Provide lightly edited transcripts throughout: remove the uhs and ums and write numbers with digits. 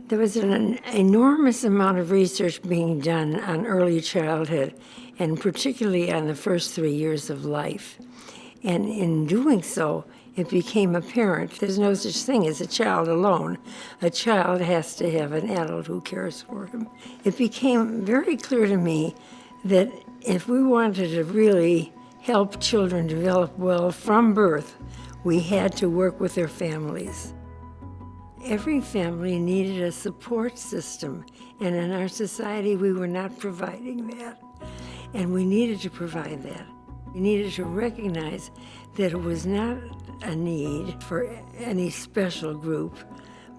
There was an enormous amount of research being done on early childhood, and particularly on the first 3 years of life. And in doing so, it became apparent there's no such thing as a child alone. A child has to have an adult who cares for him. It became very clear to me that if we wanted to really help children develop well from birth, we had to work with their families. Every family needed a support system, and in our society we were not providing that. And we needed to provide that. We needed to recognize that it was not a need for any special group,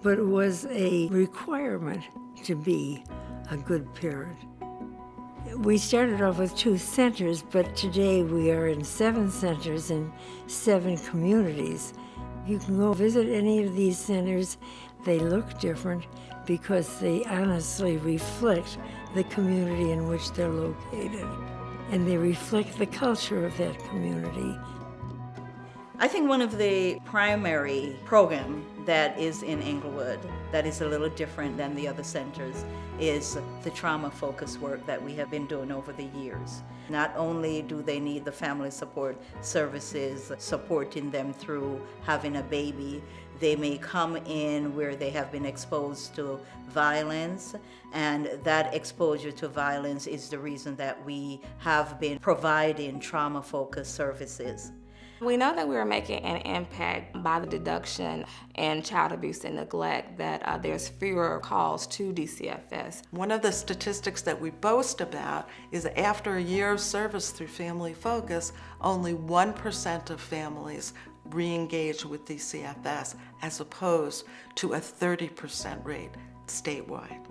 but it was a requirement to be a good parent. We started off with 2 centers, but today we are in 7 centers in 7 communities. You can go visit any of these centers. They look different because they honestly reflect the community in which they're located, and they reflect the culture of that community. I think one of the primary programs that is in Englewood that is a little different than the other centers is the trauma-focused work that we have been doing over the years. Not only do they need the family support services supporting them through having a baby, they may come in where they have been exposed to violence, and that exposure to violence is the reason that we have been providing trauma-focused services. We know that we are making an impact by the deduction in child abuse and neglect, that there's fewer calls to DCFS. One of the statistics that we boast about is after a year of service through Family Focus, only 1% of families re-engage with DCFS, as opposed to a 30% rate statewide.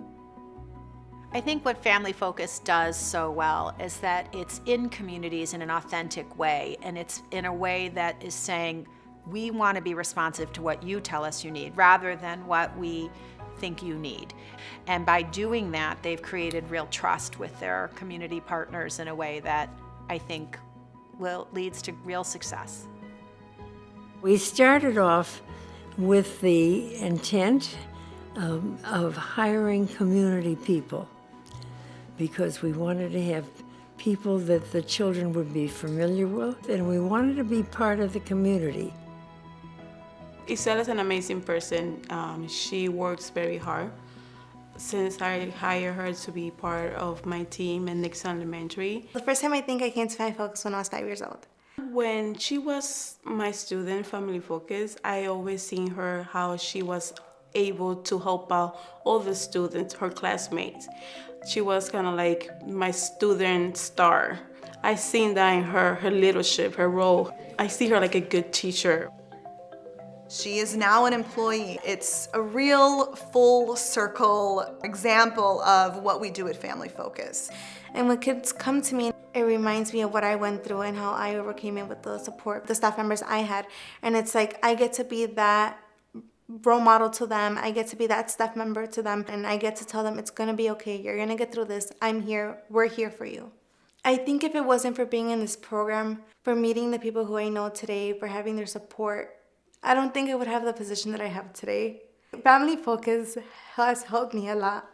I think what Family Focus does so well is that it's in communities in an authentic way, and it's in a way that is saying, we want to be responsive to what you tell us you need, rather than what we think you need. And by doing that, they've created real trust with their community partners in a way that I think leads to real success. We started off with the intent of hiring community people, because we wanted to have people that the children would be familiar with, and we wanted to be part of the community. Isela is an amazing person. She works very hard. Since I hired her to be part of my team in Nixon Elementary. The first time I think I came to Family Focus when I was 5 years old. When she was my student, Family Focus, I always seen her how she was able to help out all the students, her classmates. She was kind of like my student star. I seen that in her leadership, her role. I see her like a good teacher. She is now an employee. It's a real full circle example of what we do at Family Focus. And when kids come to me, it reminds me of what I went through and how I overcame it with the support, the staff members I had. And it's like, I get to be that role model to them. I get to be that staff member to them, and I get to tell them it's gonna be okay. You're gonna get through this. I'm here. We're here for you. I think if it wasn't for being in this program, for meeting the people who I know today, for having their support, I don't think I would have the position that I have today. Family Focus has helped me a lot.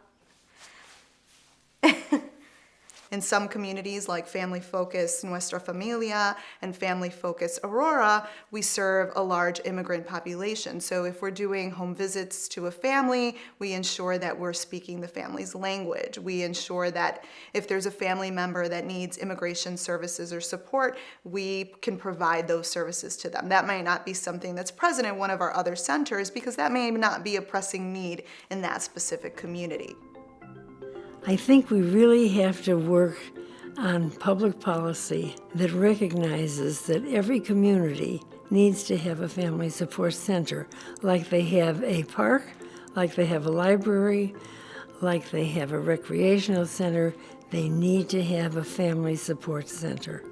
In some communities like Family Focus Nuestra Familia and Family Focus Aurora, we serve a large immigrant population. So if we're doing home visits to a family, we ensure that we're speaking the family's language. We ensure that if there's a family member that needs immigration services or support, we can provide those services to them. That might not be something that's present in one of our other centers, because that may not be a pressing need in that specific community. I think we really have to work on public policy that recognizes that every community needs to have a family support center, like they have a park, like they have a library, like they have a recreational center. They need to have a family support center.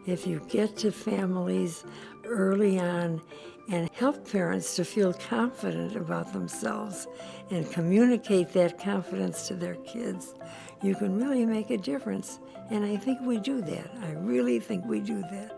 If you get to families early on and help parents to feel confident about themselves and communicate that confidence to their kids, you can really make a difference. And I think we do that. I really think we do that.